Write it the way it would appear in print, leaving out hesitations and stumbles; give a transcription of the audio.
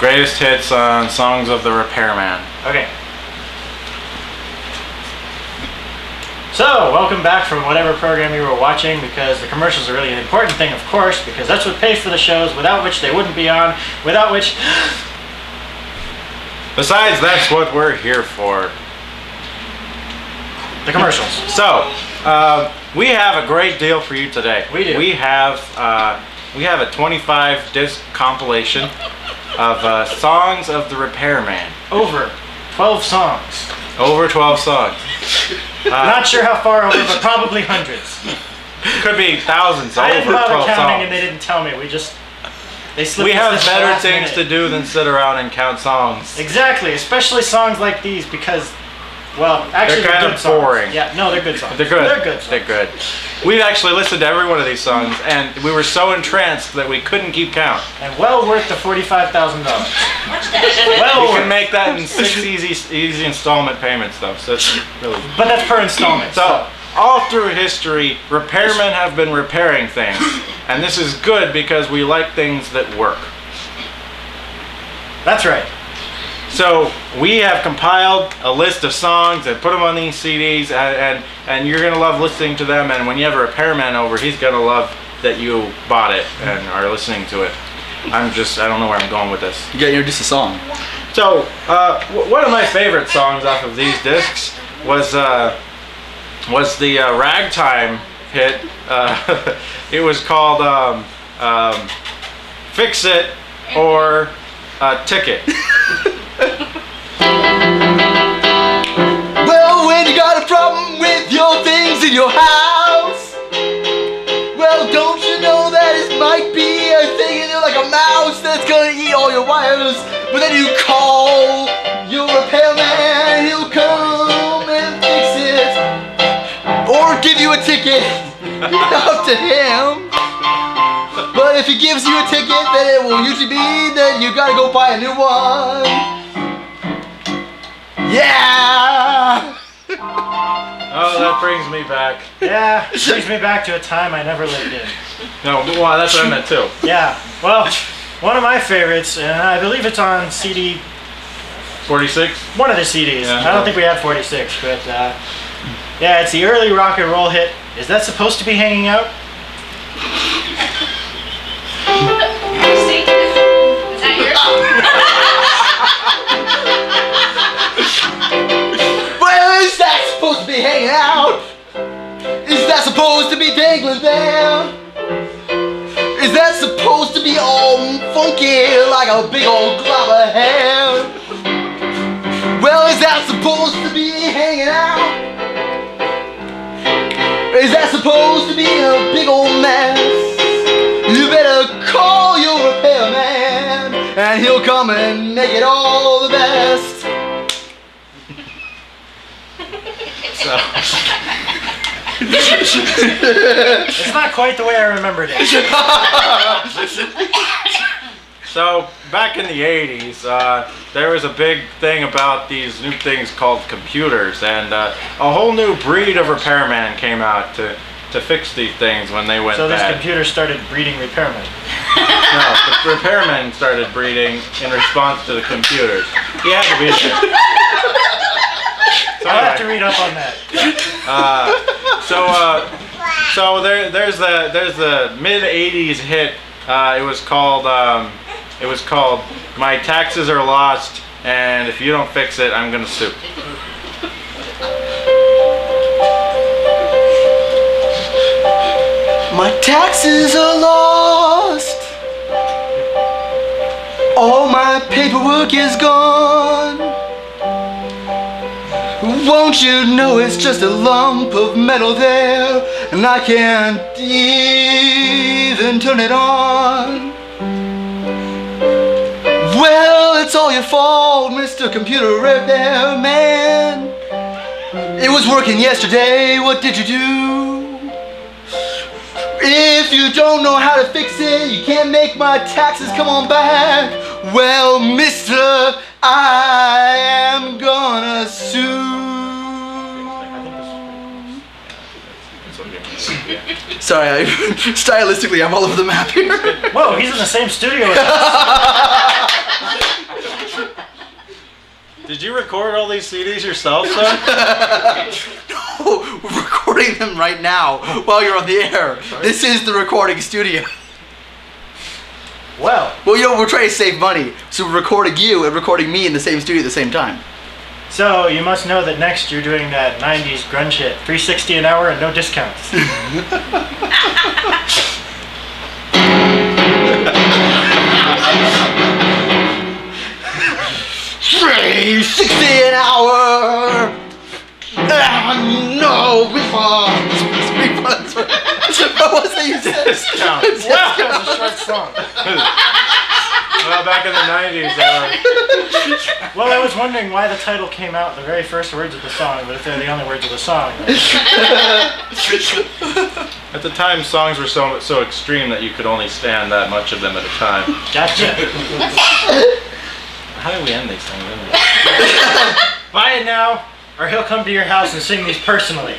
Greatest hits on songs of the Repairman. Okay. So, welcome back from whatever program you were watching, because the commercials are really an important thing, of course, because that's what pays for the shows, without which they wouldn't be on, without which... Besides, that's what we're here for. The commercials. So, we have a great deal for you today. We do. We have a 25 disc compilation of songs of the Repairman. Over 12 songs. Over 12 songs. Not sure how far over, but probably hundreds. Could be thousands. I didn't over bother 12 counting, songs. and they didn't tell me. They slipped. We have us this better last things minute. to do than sit around and count songs. Exactly, especially songs like these, because, well, actually They're kind good of songs. boring. Yeah, no, they're good songs. They're good. They're good songs. They're good. We've actually listened to every one of these songs, and we were so entranced that we couldn't keep count. And well worth the $45,000. You Well can worth. make that in 6 easy installment payments, though. So it's really. But that's per installment. So all through history, repairmen have been repairing things, and this is good because we like things that work. That's right. So we have compiled a list of songs and put them on these CDs, and you're gonna love listening to them. And when you have a repairman over, he's gonna love that you bought it and are listening to it. I don't know where I'm going with this. You gotta introduce a song. So one of my favorite songs off of these discs was the ragtime hit. It was called "Fix It" or "Ticket." Well, when you got a problem with your things in your house, well, don't you know that it might be a thing in there like a mouse that's gonna eat all your wires? But then you call your repairman, he'll come and fix it, or give you a ticket. Up to him. But if he gives you a ticket, then it will usually be that you gotta go buy a new one. Yeah! Oh, that brings me back. Yeah, it brings me back to a time I never lived in. No, well, that's what I meant too. Yeah, well, one of my favorites, and I believe it's on CD... 46? One of the CDs. Yeah. I don't think we had 46, but yeah, it's the early rock and roll hit. Is that supposed to be hanging out? Is that Well, is that supposed to be hanging out? Is that supposed to be dangling there? Is that supposed to be all funky like a big old glob of hair? Well, is that supposed to be hanging out? Is that supposed to be a big old mess? You better call your repairman, and he'll come and make it all the best. So. It's not quite the way I remembered it. So, back in the 80s, there was a big thing about these new things called computers, and a whole new breed of repairman came out to fix these things when they went So this bad. computer started breeding repairmen. No, the repairmen started breeding in response to the computers. He had to be there. So I'll have to anyway, read up on that. so there's the mid 80s hit. It was called "My Taxes Are Lost, and if you don't fix it, I'm gonna sue." My taxes are lost. All my paperwork is gone. Won't you know it's just a lump of metal there, and I can't even turn it on. Well, it's all your fault, Mr. Computer Repairman. It was working yesterday, what did you do? If you don't know how to fix it, you can't make my taxes come on back. Well, mister, I am gonna sue. Sorry, stylistically I'm all over the map here. Whoa, he's in the same studio as us. you record all these CDs yourself, son? No, we're recording them right now while you're on the air. This is the recording studio. Well, you know, we're trying to save money, so we're recording you and recording me in the same studio at the same time. so you must know that next you're doing that 90s grunge hit, $3.60 an hour and no discounts. 360 an hour. No refunds. Refunds. What was that you said? Discounts. Wow, that's a short song. Well, back in the 90s, they were... Well, I was wondering why the title came out, the very first words of the song, but if they're the only words of the song, then... At the time, songs were so extreme that you could only stand that much of them at a time. Gotcha. How do we end these things? Buy it now, or he'll come to your house and sing these personally.